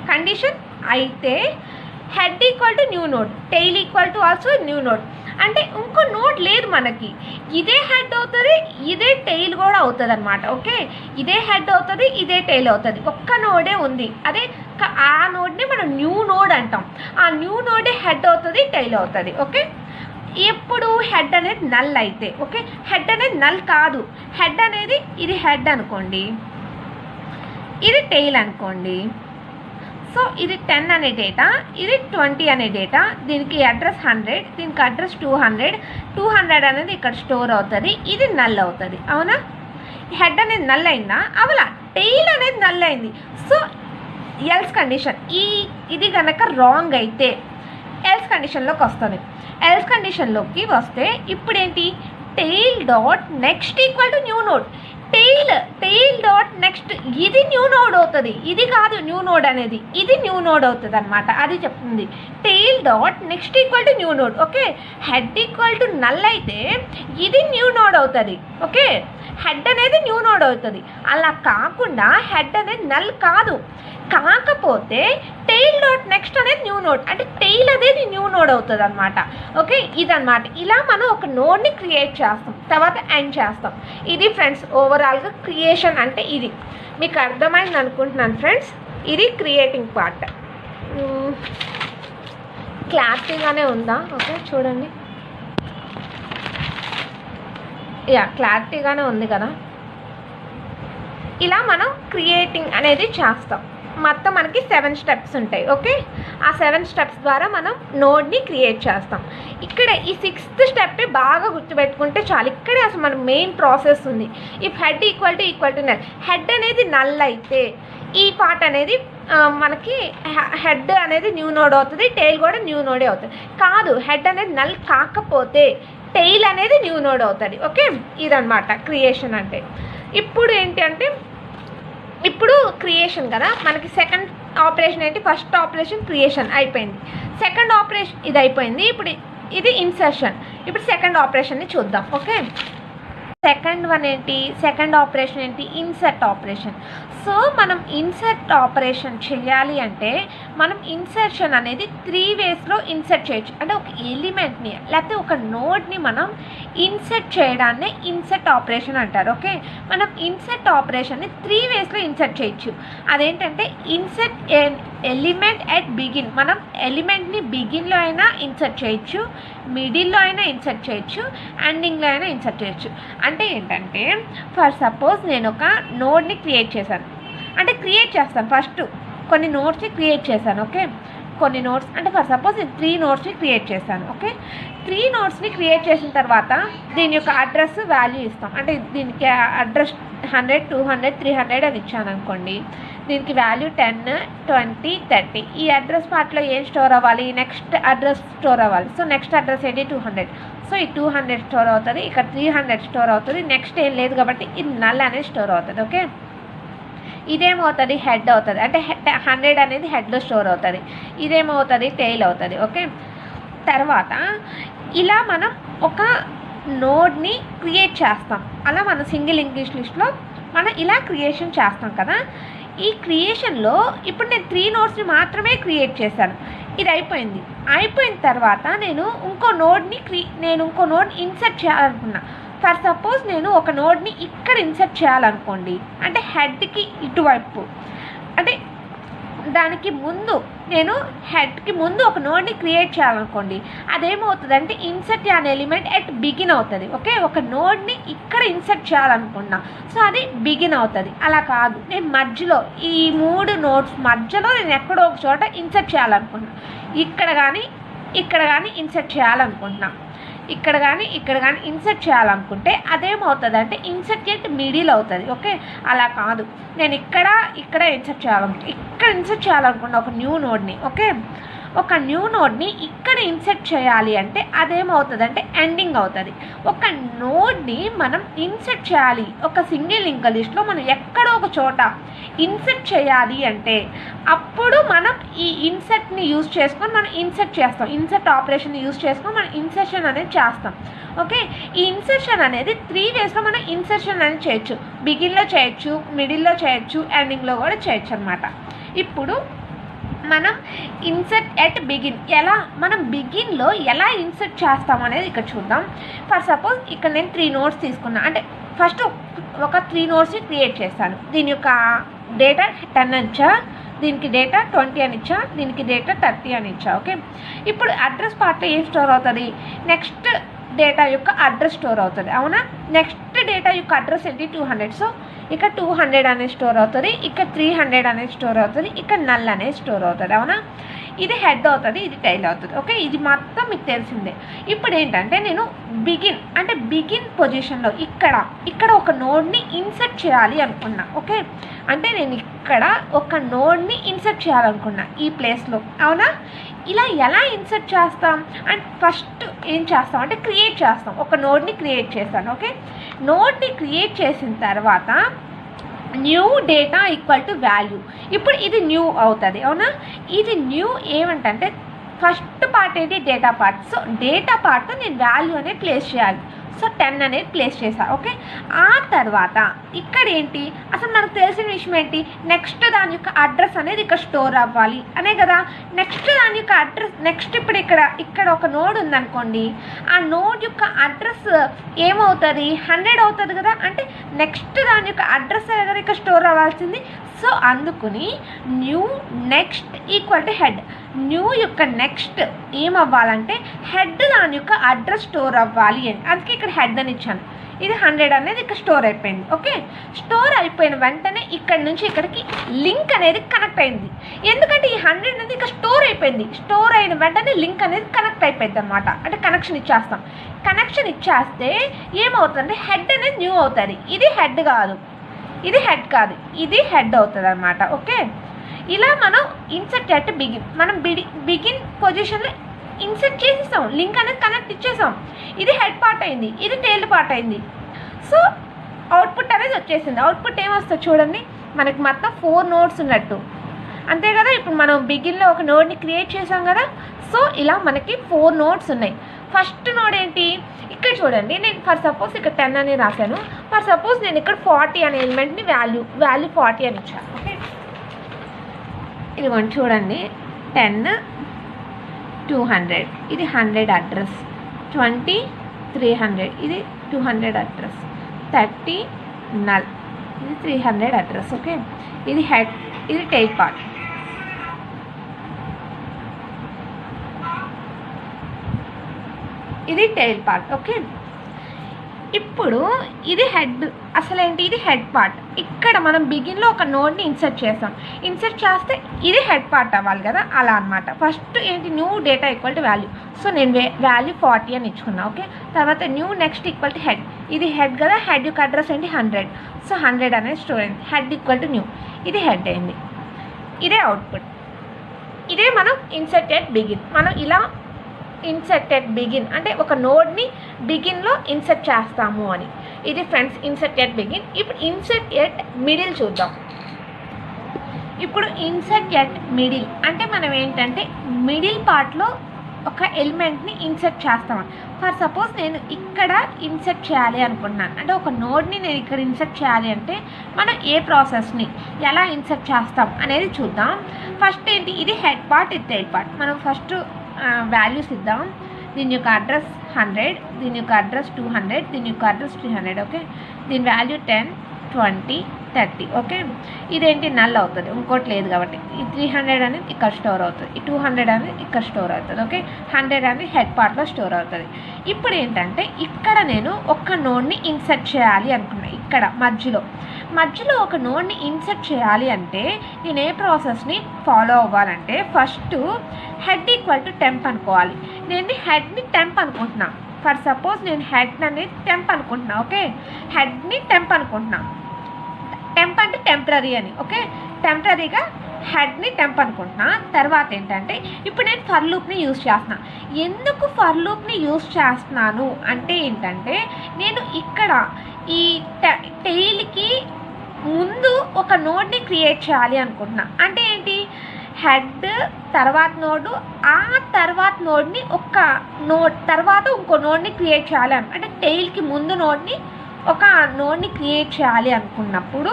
కండిషన్, అయితే head equal to new node, tail equal to also new node. అంటే ఇంకో నోడ్ లేదు మనకి, ఇదే హెడ్ అవుతుంది, ఇదే టెయిల్ కూడా అవుతుంది అనమాట. ఓకే, ఇదే హెడ్ అవుతుంది, ఇదే టెయిల్ అవుతుంది, ఒక్క నోడే ఉంది. అదే ఆ నోడ్ని మనం న్యూ నోడ్ అంటాం. ఆ న్యూ నోడే హెడ్ అవుతుంది, టెయిల్ అవుతుంది. ఓకే, ఎప్పుడు హెడ్ అనేది నల్ అయితే. ఓకే, హెడ్ అనేది నల్ కాదు, హెడ్ అనేది ఇది హెడ్ అనుకోండి, ఇది టెయిల్ అనుకోండి. సో ఇది 10 అనే డేటా, ఇది 20 అనే డేటా. దీనికి అడ్రస్ 100, దీనికి అడ్రస్ 200 అనేది ఇక్కడ స్టోర్ అవుతుంది. ఇది నల్ అవుతుంది. అవునా, హెడ్ అనేది నల్ అయిందా, అవలా. టెయిల్ అనేది నల్ అయింది. సో ఎల్స్ కండిషన్, ఇది కనుక రాంగ్ అయితే ఎల్స్ కండిషన్లోకి వస్తుంది. ఎల్స్ కండిషన్లోకి వస్తే ఇప్పుడు ఏంటి, tail dot next equal to new node. Tail dot next ఇది న్యూ నోడ్ అవుతుంది, ఇది కాదు న్యూ నోడ్ అనేది, ఇది న్యూ నోడ్ అవుతుంది అనమాట. అది చెప్తుంది tail dot next equal to new node. Okay, head equal to null అయితే ఇది న్యూ నోడ్ అవుతుంది. ఓకే, హెడ్ అనేది న్యూ నోడ్ అవుతుంది. అలా కాకుండా హెడ్ అనేది నల్ కాదు, కాకపోతే టెయిల్ డాట్ నెక్స్ట్ అనేది న్యూ నోడ్, అంటే టెయిల్ అనేది న్యూ నోడ్ అవుతుంది అనమాట. ఓకే, ఇదన్నమాట. ఇలా మనం ఒక నోడ్ని క్రియేట్ చేస్తాం, తర్వాత ఎండ్ చేస్తాం. ఇది ఫ్రెండ్స్ ఓవరాల్గా క్రియేషన్ అంటే ఇది. మీకు అర్థమైంది అనుకుంటున్నాను ఫ్రెండ్స్. ఇది క్రియేటింగ్ పార్ట్. క్లారిటీగానే ఉందా? ఓకే, చూడండి. క్లారిటీగానే ఉంది కదా. ఇలా మనం క్రియేటింగ్ అనేది చేస్తాం. మొత్తం మనకి 7 స్టెప్స్ ఉంటాయి. ఓకే, ఆ 7 స్టెప్స్ ద్వారా మనం నోడ్ని క్రియేట్ చేస్తాం. ఇక్కడ ఈ 6th స్టెప్ బాగా గుర్తుపెట్టుకుంటే చాలు. ఇక్కడే అసలు మన మెయిన్ ప్రాసెస్ ఉంది. If head equal to null, head అనేది నల్ అయితే ఈ పార్ట్ అనేది మనకి హెడ్ అనేది న్యూ నోడ్ అవుతుంది, టెయిల్ కూడా న్యూ నోడే అవుతుంది. కాదు, హెడ్ అనేది నల్ కాకపోతే టెయిల్ అనేది న్యూ నోడ్ అవుతుంది. ఓకే, ఇదన్నమాట క్రియేషన్ అంటే. ఇప్పుడు ఏంటి అంటే, ఇప్పుడు క్రియేషన్ కదా, మనకి సెకండ్ ఆపరేషన్ ఏంటి, ఫస్ట్ ఆపరేషన్ క్రియేషన్ అయిపోయింది, సెకండ్ ఆపరేషన్ ఇది అయిపోయింది. ఇప్పుడు ఇది ఇన్సర్షన్. ఇప్పుడు సెకండ్ ఆపరేషన్ని చూద్దాం. ఓకే, సెకండ్ ఆపరేషన్ ఏంటి, ఇన్సర్ట్ ఆపరేషన్. సో మనం ఇన్సర్ట్ ఆపరేషన్ చేయాలి అంటే మనం ఇన్సర్షన్ అనేది 3 వేస్లో ఇన్సర్ట్ చేయొచ్చు. అంటే ఒక ఎలిమెంట్ని లేకపోతే ఒక నోడ్ని మనం ఇన్సర్ట్ చేయడాన్ని ఇన్సర్ట్ ఆపరేషన్ అంటారు. ఓకే, మనం ఇన్సర్ట్ ఆపరేషన్ని 3 వేస్లో ఇన్సర్ట్ చేయొచ్చు. అదేంటంటే ఇన్సర్ట్ ఎలిమెంట్ అట్ బిగిన్. మనం ఎలిమెంట్ని బిగిన్లో అయినా ఇన్సర్ట్ చేయొచ్చు, మిడిల్లో అయినా ఇన్సర్ట్ చేయొచ్చు, ఎండింగ్లో అయినా ఇన్సర్ట్ చేయొచ్చు. అంటే ఏంటంటే ఫర్ సపోజ్ నేను ఒక నోడ్ని క్రియేట్ చేశాను, అంటే క్రియేట్ చేస్తాను ఫస్ట్ కొన్ని నోట్స్ని క్రియేట్ చేశాను. ఓకే, కొన్ని నోట్స్ అంటే ఫర్ సపోజ్ నేను 3 నోట్స్ని క్రియేట్ చేశాను. ఓకే, 3 నోట్స్ని క్రియేట్ చేసిన తర్వాత దీని యొక్క అడ్రస్ వాల్యూ ఇస్తాం. అంటే దీనికి అడ్రస్ 100, 200, 300 అని ఇచ్చాను అనుకోండి. దీనికి వాల్యూ 10, 20, 30. ఈ అడ్రస్ పార్ట్లో ఏం స్టోర్ అవ్వాలి, నెక్స్ట్ అడ్రస్ స్టోర్ అవ్వాలి. సో నెక్స్ట్ అడ్రస్ ఏంటి, 200. సో ఈ 200 స్టోర్ అవుతుంది, ఇక్కడ 300 స్టోర్ అవుతుంది. నెక్స్ట్ ఏం లేదు కాబట్టి ఇది నల్ అనేది స్టోర్ అవుతుంది. ఓకే, ఇదేమవుతుంది, హెడ్ అవుతుంది, అంటే 100 అనేది హెడ్లో స్టోర్ అవుతుంది. ఇదేమవుతుంది, టెయిల్ అవుతుంది. ఓకే, తర్వాత ఇలా మనం ఒక నోడ్ని క్రియేట్ చేస్తాం. అలా మనం సింగిల్ ఇంగ్లీష్ లిస్ట్లో మనం ఇలా క్రియేషన్ చేస్తాం కదా. ఈ క్రియేషన్లో ఇప్పుడు నేను 3 నోడ్స్ని మాత్రమే క్రియేట్ చేశాను. ఇది అయిపోయింది. అయిపోయిన తర్వాత నేను ఇంకో నోడ్ ఇన్సర్ట్ చేయాలనుకున్నా. ఫర్ సపోజ్ నేను ఒక నోడ్ని ఇక్కడ ఇన్సర్ట్ చేయాలనుకోండి, అంటే హెడ్కి ఇటువైపు, అంటే దానికి ముందు నేను హెడ్కి ముందు ఒక నోడ్ని క్రియేట్ చేయాలనుకోండి. అదేమవుతుందంటే ఇన్సర్ట్ అనే ఎలిమెంట్ ఎట్ బిగిన్ అవుతుంది. ఓకే, ఒక నోడ్ని ఇక్కడ ఇన్సర్ట్ చేయాలనుకున్నా, సో అది బిగిన్ అవుతుంది. అలా కాదు, నేను మధ్యలో ఈ 3 నోడ్స్ మధ్యలో నేను ఎక్కడో ఒక చోట ఇన్సర్ట్ చేయాలనుకున్నా. ఇక్కడ కానీ ఇన్సర్ట్ చేయాలనుకుంటున్నా, ఇక్కడ కానీ ఇన్సర్ట్ చేయాలనుకుంటే అదేమవుతుంది అంటే ఇన్సర్ట్ ఎట్ మిడిల్ అవుతుంది. ఓకే, అలా కాదు, నేను ఇక్కడ ఇన్సర్ట్ చేయాలనుకున్నా ఒక న్యూ నోడ్ని. ఓకే, ఒక న్యూ నోడ్ని ఇక్కడ ఇన్సర్ట్ చేయాలి అంటే అదేమవుతుంది అంటే ఎండింగ్ అవుతుంది. ఒక నోడ్ని మనం ఇన్సర్ట్ చేయాలి ఒక సింగిల్ లింక్డ్ లిస్ట్లో మనం ఎక్కడో ఒక చోట ఇన్సర్ట్ చేయాలి అంటే అప్పుడు మనం ఈ ఇన్సర్ట్ని యూజ్ చేసుకొని మనం ఇన్సర్ట్ చేస్తాం. ఇన్సర్ట్ ఆపరేషన్ని యూజ్ చేసుకొని మనం ఇన్సర్షన్ అనేది చేస్తాం. ఓకే, ఈ ఇన్సర్షన్ అనేది 3 వేస్లో మనం ఇన్సర్షన్ అనేది చేయొచ్చు. బిగిన్లో చేయొచ్చు, మిడిల్లో చేయొచ్చు, ఎండింగ్లో కూడా చేయొచ్చు అనమాట. ఇప్పుడు మనం ఇన్సర్ట్ ఎట్ బిగిన్ మనం బిగిన్లో ఎలా ఇన్సర్ట్ చేస్తాం అనేది ఇక్కడ చూద్దాం. ఫర్ సపోజ్ ఇక్కడ నేను 3 నోడ్స్ తీసుకున్నా, అంటే ఫస్ట్ ఒక 3 నోడ్స్ని క్రియేట్ చేస్తాను. దీని యొక్క డేటా 10 అని ఇచ్చా, దీనికి డేటా 20 అని ఇచ్చా, దీనికి డేటా 30 అని ఇచ్చా. ఓకే, ఇప్పుడు అడ్రస్ పార్ట్లో ఏం స్టోర్ అవుతుంది? నెక్స్ట్ డేటా యొక్క అడ్రస్ స్టోర్ అవుతుంది. అవునా, నెక్స్ట్ డేటా యొక్క అడ్రస్ ఏంటి? 200. సో ఇక్కడ 200 అనేది స్టోర్ అవుతుంది, ఇక్కడ 300 అనేది స్టోర్ అవుతుంది, ఇక్కడ నల్ అనేది స్టోర్ అవుతుంది. అవునా, ఇది హెడ్ అవుతుంది, ఇది టైల్ అవుతుంది. ఓకే, ఇది మొత్తం మీకు తెలిసిందే. ఇప్పుడు ఏంటంటే నేను బిగిన్ పొజిషన్లో ఇక్కడ ఒక నోడ్ని ఇన్సర్ట్ చేయాలి అనుకున్నా. ఓకే, అంటే నేను ఇక్కడ ఒక నోడ్ని ఇన్సర్ట్ చేయాలనుకున్నా ఈ ప్లేస్లో. అవునా, ఇలా ఎలా ఇన్సర్ట్ చేస్తాం అండ్ ఫస్ట్ ఏం చేస్తాం అంటే క్రియేట్ చేస్తాం. ఒక నోడ్ని క్రియేట్ చేస్తాను. ఓకే, నోడ్ని క్రియేట్ చేసిన తర్వాత new data equal to value. ఇప్పుడు ఇది న్యూ అవుతుంది. అవునా, ఇది న్యూ ఏమంటే ఫస్ట్ పార్ట్ ఏంటి? Data part. సో డేటా పార్ట్తో నేను వాల్యూ అనేది ప్లేస్ చేయాలి. సో 10 అనేది ప్లేస్ చేశాను. ఓకే, ఆ తర్వాత ఇక్కడ ఏంటి అసలు మనకు తెలిసిన విషయం ఏంటి? నెక్స్ట్ దాని యొక్క అడ్రస్ అనేది ఇక్కడ స్టోర్ అవ్వాలి అనే కదా. నెక్స్ట్ దాని యొక్క అడ్రస్ ఇప్పుడు ఇక్కడ ఒక నోడ్ ఉందనుకోండి, ఆ నోడ్ యొక్క అడ్రస్ ఏమవుతుంది? 100 అవుతుంది కదా. అంటే నెక్స్ట్ దాని యొక్క అడ్రస్ దగ్గర ఇక్కడ స్టోర్ అవ్వాల్సింది. సో అందుకుని new next equal to head. New యొక్క నెక్స్ట్ ఏమవ్వాలంటే హెడ్ దాని యొక్క అడ్రస్ స్టోర్ అవ్వాలి అని, అందుకే ఇక్కడ హెడ్ అని ఇచ్చాను. ఇది 100 అనేది ఇక్కడ స్టోర్ అయిపోయింది. ఓకే, స్టోర్ అయిపోయిన వెంటనే ఇక్కడ నుంచి ఇక్కడికి లింక్ అనేది కనెక్ట్ అయింది. ఎందుకంటే ఈ 100 అనేది ఇక్కడ స్టోర్ అయిపోయింది. స్టోర్ అయిన వెంటనే లింక్ అనేది కనెక్ట్ అయిపోయింది అనమాట. అంటే కనెక్షన్ ఇచ్చేస్తాం. కనెక్షన్ ఇచ్చేస్తే ఏమవుతుందంటే హెడ్ అనేది న్యూ అవుతుంది. ఇది హెడ్ కాదు, ఇది హెడ్ అవుతుంది అనమాట. ఓకే, ఇలా మనం ఇన్సర్ట్ ఎట్ బిగిన్, మనం బిగిన్ పొజిషన్లో ఇన్సర్ట్ చేసేసాం, లింక్ అనేది కనెక్ట్ ఇచ్చేసాం. ఇది హెడ్ పార్ట్ అయింది, ఇది టెయిల్ పార్ట్ అయింది. సో అవుట్పుట్ అనేది వచ్చేసింది. అవుట్పుట్ ఏమొస్తుంది చూడండి, మనకి మొత్తం 4 నోడ్స్ ఉన్నట్టు అంతే కదా. ఇప్పుడు మనం బిగిన్లో ఒక నోడ్ని క్రియేట్ చేసాం కదా. సో ఇలా మనకి 4 నోడ్స్ ఉన్నాయి. ఫస్ట్ నోడ్ ఏంటి? ఇక్కడ చూడండి, నేను ఫర్ సపోజ్ ఇక్కడ 10 అని రాశాను. ఫర్ సపోజ్ నేను ఇక్కడ 40 అనే ఎలిమెంట్ని వాల్యూ 40 అని ఇచ్చాను. ఓకే, ఇదిగోండి చూడండి, 10 200 ఇది 100 అడ్రస్, 20 300 ఇది 200 అడ్రస్, 30 నల్ ఇది 300 అడ్రస్. ఓకే, ఇది హెడ్, ఇది టెయిల్ పార్ట్. ఇది టెయిల్ పార్ట్. ఓకే, ఇప్పుడు ఇది హెడ్. అసలేంటి? ఇది హెడ్ పార్ట్. ఇక్కడ మనం బిగిన్లో ఒక నోడ్ని ఇన్సర్ట్ చేస్తాం. ఇన్సర్ట్ చేస్తే ఇది హెడ్ పార్ట్ అవ్వాలి కదా, అలా అనమాట. ఫస్ట్ ఏంటి? New data equal to value. So నేను వాల్యూ 40 అని ఇచ్చుకున్నా. ఓకే, తర్వాత new next equal to head. ఇది హెడ్ కదా, హెడ్ యొక్క అడ్రస్ ఏంటి? 100. సో 100 అనేది స్టోర్ అయింది. హెడ్ ఈక్వల్ టు న్యూ, ఇది హెడ్ అయింది. ఇదే అవుట్పుట్. ఇదే మనం ఇన్సర్ట్ ఎట్ బిగిన్. మనం ఇలా ఇన్సర్ట్ ఎట్ బిగిన్ అంటే ఒక నోడ్ని బిగిన్లో ఇన్సర్ట్ చేస్తాము అని. ఇది ఫ్రెండ్స్ ఇన్సర్ట్ ఎట్ బిగిన్. ఇప్పుడు ఇన్సర్ట్ ఎట్ మిడిల్ చూద్దాం. ఇప్పుడు ఇన్సర్ట్ ఎట్ మిడిల్ అంటే మనం ఏంటంటే మిడిల్ పార్ట్లో ఒక ఎలిమెంట్ని ఇన్సర్ట్ చేస్తామని. ఫర్ సపోజ్ నేను ఇక్కడ ఇన్సర్ట్ చేయాలి అనుకుంటున్నాను, అంటే ఒక నోడ్ని నేను ఇక్కడ ఇన్సర్ట్ చేయాలి అంటే మనం ఏ ప్రాసెస్ని ఎలా ఇన్సర్ట్ చేస్తాం అనేది చూద్దాం. ఫస్ట్ ఏంటి, ఇది హెడ్ పార్ట్, ఇది టెయిల్ పార్ట్. మనం ఫస్ట్ వాల్యూస్ ఇద్దాం. దీని యొక్క అడ్రస్ 100, దీని యొక్క అడ్రస్ 200, దీని యొక్క అడ్రస్ 300. ఓకే, దీని వాల్యూ 10, 20, 30. ఓకే, ఇదేంటి నల్ అవుతుంది, ఇంకోటి లేదు కాబట్టి. ఈ 300 అనేది ఇక్కడ స్టోర్ అవుతుంది, ఈ 200 అనేది ఇక్కడ స్టోర్ అవుతుంది. ఓకే, 100 అనేది హెడ్ పార్ట్లో స్టోర్ అవుతుంది. ఇప్పుడు ఏంటంటే ఇక్కడ నేను ఒక నోడ్ని ఇన్సర్ట్ చేయాలి అనుకున్నా. ఇక్కడ మధ్యలో ఒక నోడ్ని ఇన్సర్ట్ చేయాలి అంటే నేను ఏ ప్రాసెస్ని ఫాలో అవ్వాలంటే first head equal to temp అనుకోవాలి. నేను హెడ్ని టెంప్ అనుకుంటున్నా. ఫర్ సపోజ్ నేను హెడ్ అనేది టెంప్ అనుకుంటున్నా. ఓకే, హెడ్ని టెంప్ అనుకుంటున్నా. టెంప్ అంటే టెంపరీ అని. ఓకే, టెంపరీగా హెడ్ని టెంప్ అనుకుంటున్నా. తర్వాత ఏంటంటే ఇప్పుడు నేను ఫర్ లూప్ని యూజ్ చేస్తున్నా. ఎందుకు ఫర్ లూప్ని యూజ్ చేస్తున్నాను అంటే ఏంటంటే నేను ఇక్కడ ఈ టెయిల్కి ముందు ఒక నోడ్ని క్రియేట్ చేయాలి అనుకుంటున్నా. అంటే ఏంటి, హెడ్ తర్వాత నోడు, ఆ తర్వాత నోడ్ని ఒక నోడ్ తర్వాత ఇంకో నోడ్ని క్రియేట్ చేయాలి అంటే టెయిల్కి ముందు ఒక నోడ్ని క్రియేట్ చేయాలి అనుకున్నప్పుడు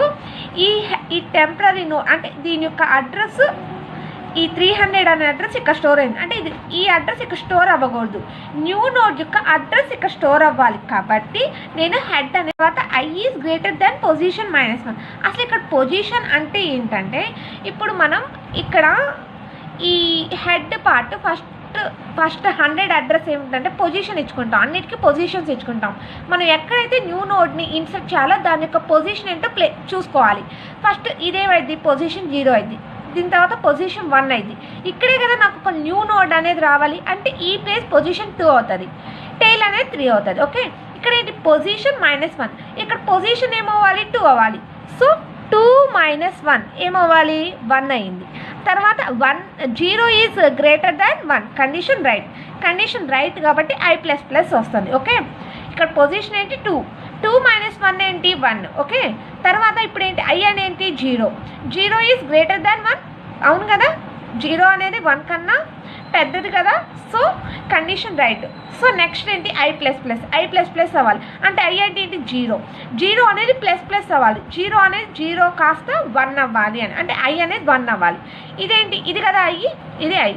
ఈ టెంపరీ నోడ్ అంటే దీని యొక్క అడ్రస్ ఈ 300 అనే అడ్రస్ ఇక్కడ స్టోర్ అయింది. అంటే ఈ అడ్రస్ ఇక్కడ స్టోర్ అవ్వకూడదు, న్యూ నోడ్ యొక్క అడ్రస్ ఇక్కడ స్టోర్ అవ్వాలి. కాబట్టి నేను హెడ్ అనే తర్వాత I is greater than position -1. అసలు ఇక్కడ పొజిషన్ అంటే ఏంటంటే ఇప్పుడు మనం ఇక్కడ ఈ హెడ్ పార్ట్ ఫస్ట్ 100 అడ్రస్ ఏమిటంటే పొజిషన్ ఇచ్చుకుంటాం, అన్నిటికీ పొజిషన్స్ ఇచ్చుకుంటాం. మనం ఎక్కడైతే న్యూ నోడ్ని ఇన్సర్ట్ చేయాలో దాని యొక్క పొజిషన్ ఏంటో చూసుకోవాలి. ఫస్ట్ ఇదేమైంది, పొజిషన్ 0 అయింది. దీని తర్వాత పొజిషన్ 1 అయింది. ఇక్కడే కదా నాకు ఒక న్యూ నోడ్ అనేది రావాలి, అంటే ఈ ప్లేస్ పొజిషన్ 2 అవుతుంది, టెయిల్ అనేది 3 అవుతుంది. ఓకే, ఇక్కడ ఏంటి పొజిషన్ -1, ఇక్కడ పొజిషన్ ఏమవ్వాలి 2 అవ్వాలి. సో 2 - 1 ఏమవ్వాలి 1 అయింది. తర్వాత 0 is greater than 1, condition right కాబట్టి I++ వస్తుంది. ఓకే, ఇక్కడ పొజిషన్ ఏంటి 2 - 1 ఏంటి 1. ఓకే, తర్వాత ఇప్పుడు ఏంటి I అనేది 0 ఈజ్ గ్రేటర్ దాన్ 1, అవును కదా, 0 అనేది 1 కన్నా పెద్దది కదా. So condition right. So next ఏంటి I++ అవ్వాలి. అంటే I అంటే ఏంటి 0 అనేది ++ అవ్వాలి. 0 అనేది 0 కాస్త 1 అవ్వాలి అని, అంటే I అనేది 1 అవ్వాలి. ఇదేంటి, ఇది కదా ఇది I.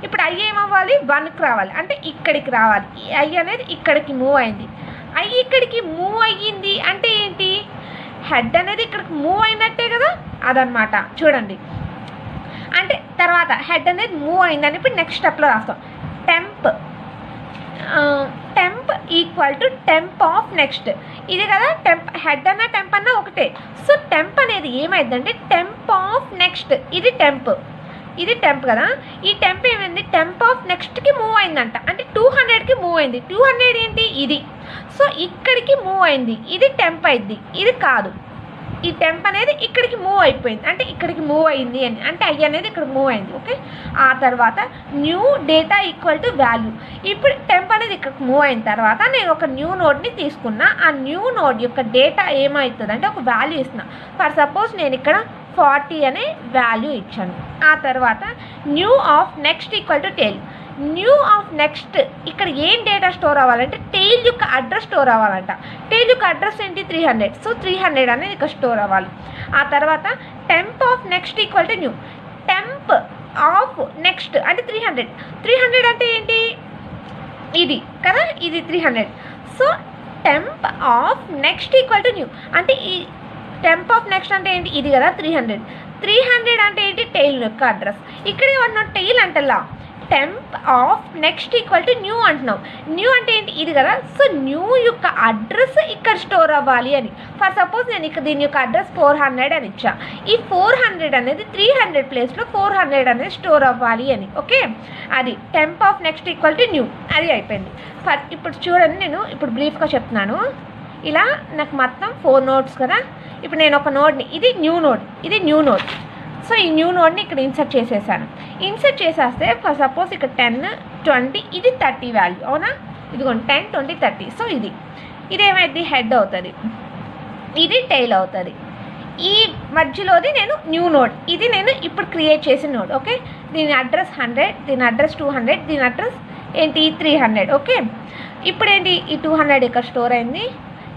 ఇప్పుడు I ఏమవ్వాలి 1కి రావాలి, అంటే ఇక్కడికి రావాలి. I అనేది ఇక్కడికి మూవ్ అయింది. I ఇక్కడికి మూవ్ అయ్యింది అంటే ఏంటి, హెడ్ అనేది ఇక్కడికి మూవ్ అయినట్టే కదా, అదనమాట. చూడండి, అంటే తర్వాత హెడ్ అనేది మూవ్ అయిందని ఇప్పుడు నెక్స్ట్ స్టెప్లో రాస్తాం. Temp equal to temp of next. ఇది కదా టెంప్, హెడ్ అన్న టెంప్ అన్న ఒకటే. సో టెంప్ అనేది ఏమైందంటే టెంప్ ఆఫ్ నెక్స్ట్, ఇది టెంప్ కదా. ఈ టెంప్ ఏమైంది, టెంప్ ఆఫ్ నెక్స్ట్కి మూవ్ అయిందంట, అంటే 200కి మూవ్ అయింది. 200 ఏంటి ఇది, సో ఇక్కడికి మూవ్ అయింది, ఇది టెంప్ అయింది. ఇది కాదు, ఈ టెంప్ అనేది ఇక్కడికి మూవ్ అయిపోయింది, అంటే ఇక్కడికి మూవ్ అయింది అని, అంటే I అనేది ఇక్కడ మూవ్ అయింది. ఓకే, ఆ తర్వాత new data equal to value. ఇప్పుడు టెంప్ అనేది ఇక్కడికి మూవ్ అయిన తర్వాత నేను ఒక న్యూ నోడ్ని తీసుకున్నా. ఆ న్యూ నోడ్ యొక్క డేటా ఏమవుతుంది అంటే ఒక వాల్యూ ఇస్తున్నా. ఫర్ సపోజ్ నేను ఇక్కడ 40 అనే వాల్యూ ఇచ్చాను. ఆ తర్వాత new of next equal to tail. New of next ఇక్కడ ఏం డేటా స్టోర్ అవ్వాలంటే టెయిల్ యొక్క అడ్రస్ స్టోర్ అవ్వాలంట. టెయిల్ యొక్క అడ్రస్ ఏంటి 300. సో 300 అనేది ఇక్కడ స్టోర్ అవ్వాలి. ఆ తర్వాత temp of next equal to new. Temp of next అంటే 300 అంటే ఏంటి, ఇది కదా, ఇది 300. So temp of next equal to new, అంటే ఈ టెంప్ ఆఫ్ నెక్స్ట్ అంటే ఏంటి, ఇది కదా 300 అంటే ఏంటి, టెయిల్ యొక్క అడ్రస్. ఇక్కడ ఏమన్నా టెయిల్ అంటలా, temp of next equal to new అంటున్నాం. న్యూ అంటే ఏంటి, ఇది కదా. సో న్యూ యొక్క అడ్రస్ ఇక్కడ స్టోర్ అవ్వాలి అని. ఫర్ సపోజ్ నేను ఇక్కడ దీని యొక్క అడ్రస్ 400 అని ఇచ్చా. ఈ 400 అనేది 300 ప్లేస్లో 400 అనేది స్టోర్ అవ్వాలి అని. ఓకే, అది temp of next equal to new, అది అయిపోయింది. ఇప్పుడు చూడండి, నేను ఇప్పుడు బ్రీఫ్గా చెప్తున్నాను. ఇలా నాకు మొత్తం 4 నోడ్స్ కదా. ఇప్పుడు నేను ఒక నోడ్ని, ఇది న్యూ నోడ్. సో ఈ న్యూ నోడ్ని ఇక్కడ ఇన్సర్ట్ చేసేసాను. ఇన్సర్ట్ చేసేస్తే ఫర్ సపోజ్ ఇక్కడ 10, 20, ఇది 30 వాల్యూ, అవునా. ఇదిగోండి 10, 20, 30. సో ఇదేమైంది హెడ్ అవుతుంది, ఇది టెయిల్ అవుతుంది. ఈ మధ్యలోది నేను న్యూ నోడ్, ఇది నేను ఇప్పుడు క్రియేట్ చేసిన నోడ్. ఓకే, దీని అడ్రస్ 100, దీని అడ్రస్ 200, దీని అడ్రస్ ఏంటి 300. ఓకే, ఇప్పుడు ఏంటి ఈ 200 ఇక్కడ స్టోర్ అయింది,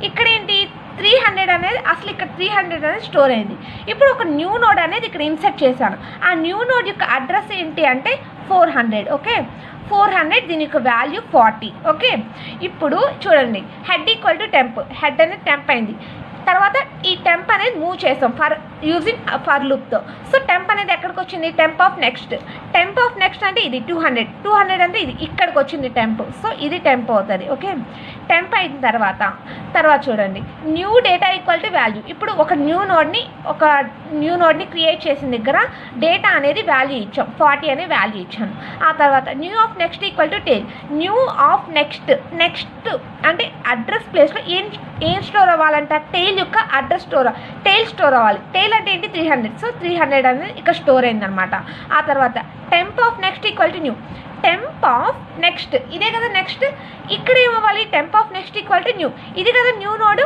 ఇక్కడ ఏంటి 300 అనేది అసలు ఇక్కడ 300 అనేది స్టోర్ అయింది. ఇప్పుడు ఒక న్యూ నోడ్ అనేది ఇక్కడ ఇన్సర్ట్ చేశాను. ఆ న్యూ నోడ్ యొక్క అడ్రస్ ఏంటి అంటే 400. ఓకే, 400, దీని యొక్క వాల్యూ 40. ఓకే, ఇప్పుడు చూడండి head equal to temp, head అనేది టెంప్ అయింది. తర్వాత ఈ టెంప్ అనేది మూవ్ చేస్తాం ఫర్ యూజింగ్ ఫర్ లూప్తో. సో టెంప్ అనేది ఎక్కడికి వచ్చింది, temp of next. Temp of next అంటే ఇది 200 అంటే ఇది ఇక్కడికి వచ్చింది టెంప్. సో ఇది టెంప్ అవుతుంది. ఓకే, టెంప్ అయిన తర్వాత చూడండి new data equal to value. ఇప్పుడు ఒక న్యూ నోడ్ని క్రియేట్ చేసిన దగ్గర డేటా అనేది వాల్యూ ఇచ్చాం, 40 అనే వాల్యూ ఇచ్చాను. ఆ తర్వాత new of next equal to tail. New of next అంటే అడ్రస్ ప్లేస్లో ఏం స్టోర్ అవ్వాలంట, టెయిల్ యొక్క అడ్రస్ టెయిల్ స్టోర్ అవ్వాలి. టెయిల్ అంటే ఏంటి 300. సో 300 అనేది ఇక్కడ స్టోర్ అయిందనమాట. ఆ తర్వాత temp of next equal to new. Temp of next ఇదే కదా నెక్స్ట్, ఇక్కడ ఏమవ్వాలి, temp of next equal to new, ఇది కదా న్యూ నోడ్.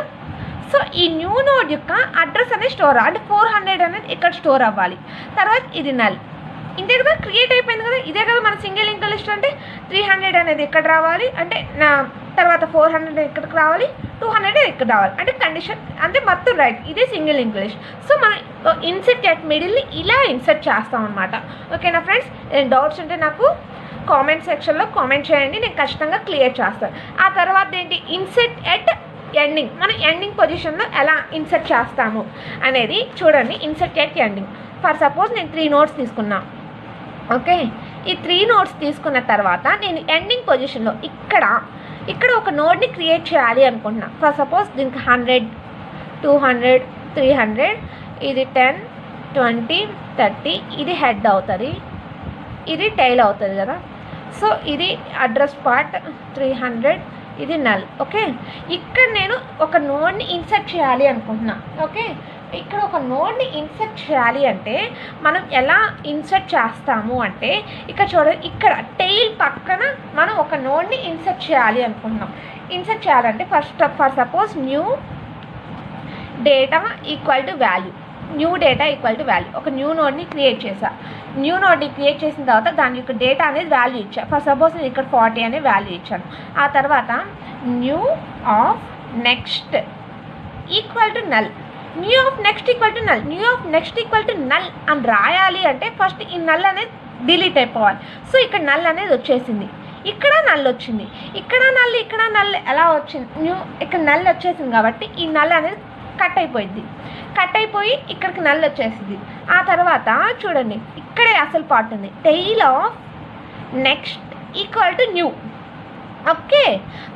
సో ఈ న్యూ నోడ్ యొక్క అడ్రస్ అనేది స్టోర్ అంటే 400 అనేది ఇక్కడ స్టోర్ అవ్వాలి. తర్వాత ఇది నల్, ఇంతే కదా క్రియేట్ అయిపోయింది కదా. ఇదే కదా మన సింగిల్ లింక్డ్ లిస్ట్ అంటే 300 అనేది ఇక్కడ రావాలి, అంటే నా తర్వాత 400 ఇక్కడికి రావాలి, 200 ఇక్కడ రావాలి, అంటే కండిషన్ అంటే మొత్తం రైట్. ఇదే సింగిల్ లింక్డ్ లిస్ట్. సో మనం ఇన్సర్ట్ ఎట్ మిడిల్ని ఇలా ఇన్సర్ట్ చేస్తాం అనమాట. ఓకేనా ఫ్రెండ్స్, డౌట్స్ ఉంటే నాకు కామెంట్ సెక్షన్లో కామెంట్ చేయండి, నేను ఖచ్చితంగా క్లియర్ చేస్తాను. ఆ తర్వాత ఏంటి, ఇన్సర్ట్ ఎట్ ఎండింగ్. మనం ఎండింగ్ పొజిషన్లో ఎలా ఇన్సర్ట్ చేస్తాము అనేది చూడండి. Insert at ending, for suppose నేను 3 నోట్స్ తీసుకున్నా. ఓకే, ఈ 3 నోట్స్ తీసుకున్న తర్వాత నేను ఎండింగ్ పొజిషన్లో ఇక్కడ ఒక నోడ్ని క్రియేట్ చేయాలి అనుకుంటున్నా. ఫర్ సపోజ్ దీనికి 100, 200, 300, ఇది 10, 20, 30, ఇది హెడ్ అవుతుంది, ఇది టైల్ అవుతుంది కదా. సో ఇది అడ్రస్ పార్ట్ 300, ఇది నల్. ఓకే, ఇక్కడ నేను ఒక నోడ్ని ఇన్సర్ట్ చేయాలి అనుకుంటున్నా. ఓకే, ఇక్కడ ఒక నోడ్ని ఇన్సర్ట్ చేయాలి అంటే మనం ఎలా ఇన్సర్ట్ చేస్తాము అంటే ఇక్కడ చూడండి, ఇక్కడ టెయిల్ పక్కన మనం ఒక నోడ్ని ఇన్సర్ట్ చేయాలి అనుకుంటున్నాం. ఇన్సర్ట్ చేయాలంటే for suppose new data equal to value. New data equal to value, ఒక న్యూ నోడ్ని క్రియేట్ చేశా. న్యూ నోడ్ని క్రియేట్ చేసిన తర్వాత దాని యొక్క డేటా అనేది వాల్యూ ఇచ్చా. ఫర్ సపోజ్ నేను ఇక్కడ 40 అనే వాల్యూ ఇచ్చాను. ఆ తర్వాత new of next equal to null. New of next equal to null, new of next equal to null అని రాయాలి అంటే ఫస్ట్ ఈ నల్ అనేది డిలీట్ అయిపోవాలి. సో ఇక్కడ నల్ అనేది వచ్చేసింది, ఇక్కడ నల్ వచ్చింది, ఇక్కడ నల్ ఎలా వచ్చింది, ఇక్కడ నల్ వచ్చేసింది కాబట్టి ఈ నల్ అనేది కట్ అయిపోయి ఇక్కడికి నల్ వచ్చేసింది. ఆ తర్వాత చూడండి ఇక్కడే అసలు పార్ట్ ఉంది, tail of next equal to new. Okay,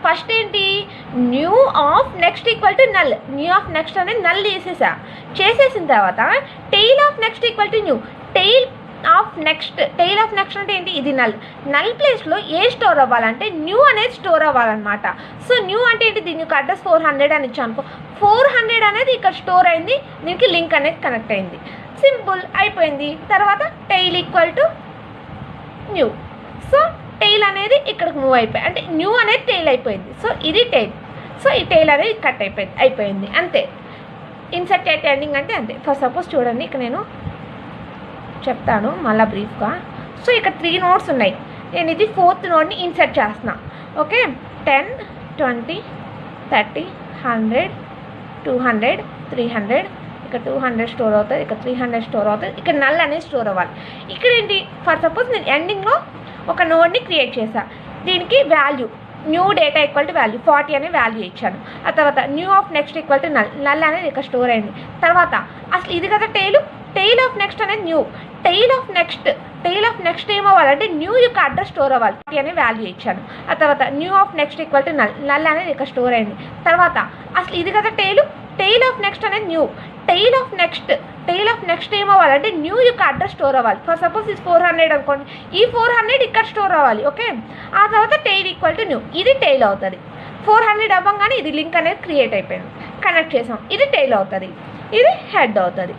first ఏంటి, new of next equal to null. New of next అనేది నల్ చేసేసిన తర్వాత tail of next equal to new. Tail of next అంటే ఏంటి, ఇది నల్ ప్లేస్లో ఏ స్టోర్ అవ్వాలంటే న్యూ అనేది స్టోర్ అవ్వాలన్నమాట. సో న్యూ అంటే ఏంటి, దీని యొక్క అడ్రస్ 400 అని ఇచ్చాను అనుకో, 400 అనేది ఇక్కడ స్టోర్ అయింది, దీనికి లింక్ అనేది కనెక్ట్ అయింది, సింపుల్ అయిపోయింది. తర్వాత tail equal to new. So tail అనేది ఇక్కడికి మూవ్ అయిపోయి, అంటే న్యూ అనేది టెయిల్ అయిపోయింది. సో ఇది టెయిల్. సో ఈ టెయిల్ అనేది కట్ అయిపోయింది అంతే. ఇన్సర్ట్ ఎట్ ఎండింగ్ అంటే అంతే. ఫర్ సపోజ్ చూడండి, ఇక్కడ నేను చెప్తాను మళ్ళీ బ్రీఫ్గా. సో ఇక్కడ 3 నోట్స్ ఉన్నాయి, నేను ఇది 4th నోడ్ని ఇన్సర్ట్ చేస్తున్నా. ఓకే, 10, 20, 30, 100, 200, 300, ఇక్కడ 200 స్టోర్ అవుతుంది, ఇక్కడ 300 స్టోర్ అవుతుంది, ఇక్కడ నల్ అనేది స్టోర్ అవ్వాలి. ఇక్కడ ఏంటి, ఫర్ సపోజ్ నేను ఎండింగ్లో ఒక నోడ్ని క్రియేట్ చేశాను, దీనికి value new data equal to value 40 అనే వాల్యూ ఇచ్చాను. ఆ తర్వాత new of next equal to null అనేది ఇక్కడ స్టోర్ అయింది. తర్వాత అసలు ఇది కదా టెయిల్ ఆఫ్ నెక్స్ట్ అనేది న్యూ. టెయిల్ ఆఫ్ నెక్స్ట్ ఏమవ్వాలంటే న్యూ యొక్క అడ్రస్ స్టోర్ అవ్వాలి అనే వాల్యూ ఇచ్చాను. ఆ తర్వాత new of next equal to null అనేది ఇక్కడ స్టోర్ అయింది. తర్వాత అసలు ఇది కదా టెయిల్ ఆఫ్ నెక్స్ట్ అనేది న్యూ. టెయిల్ ఆఫ్ నెక్స్ట్ ఏమవ్వాలంటే న్యూ యొక్క అడ్రస్ స్టోర్ అవ్వాలి. ఫర్ సపోజ్ ఇది 400 అనుకోండి, ఈ 400 ఇక్కడ స్టోర్ అవ్వాలి. ఓకే, ఆ తర్వాత టెయిల్ ఈక్వల్ టు న్యూ, ఇది టెయిల్ అవుతుంది. 400 అవ్వగానే ఇది లింక్ అనేది క్రియేట్ అయిపోయింది, కనెక్ట్ చేసాం, ఇది టెయిల్ అవుతుంది, ఇది హెడ్ అవుతుంది.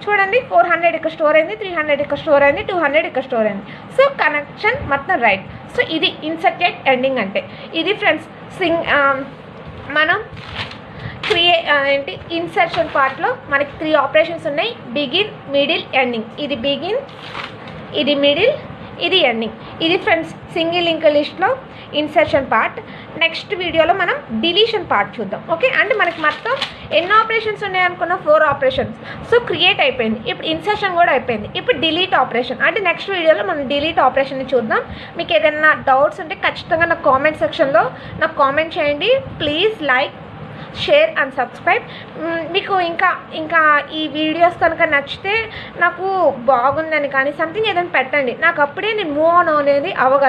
చూడండి 400 ఇక్కడ స్టోర్ అయింది, 300 ఇక్కడ స్టోర్ అయింది, 200 ఇక్కడ స్టోర్ అయింది. సో కనెక్షన్ మొత్తం రైట్. సో ఇది ఇన్సర్ట్ ఎట్ ఎండింగ్ అంటే ఇది ఫ్రెండ్స్. మనం ఇన్సర్షన్ పార్ట్లో మనకి 3 ఆపరేషన్స్ ఉన్నాయి, బిగిన్, మిడిల్, ఎండింగ్. ఇది బిగిన్, ఇది మిడిల్, ఇది ఎండింగ్. ఇది ఫ్రెండ్స్ సింగిల్ లింక్డ్ లిస్ట్లో ఇన్సర్షన్ పార్ట్. నెక్స్ట్ వీడియోలో మనం డిలీషన్ పార్ట్ చూద్దాం. ఓకే, అంటే మనకి మొత్తం ఎన్ని ఆపరేషన్స్ ఉన్నాయనుకున్న 4 ఆపరేషన్స్. సో క్రియేట్ అయిపోయింది, ఇప్పుడు ఇన్సర్షన్ కూడా అయిపోయింది. ఇప్పుడు డిలీట్ ఆపరేషన్, అంటే నెక్స్ట్ వీడియోలో మనం డిలీట్ ఆపరేషన్ని చూద్దాం. మీకు ఏదైనా డౌట్స్ ఉంటే ఖచ్చితంగా నాకు కామెంట్ సెక్షన్లో నాకు కామెంట్ చేయండి. Please like, share and subscribe. మీకు ఇంకా ఈ వీడియోస్ కనుక నచ్చితే నాకు బాగుందని కానీ సంథింగ్ ఏదైనా పెట్టండి, నాకు అప్పుడే నేను మూవ్ ఆన్ అనేది అవ్వగలను.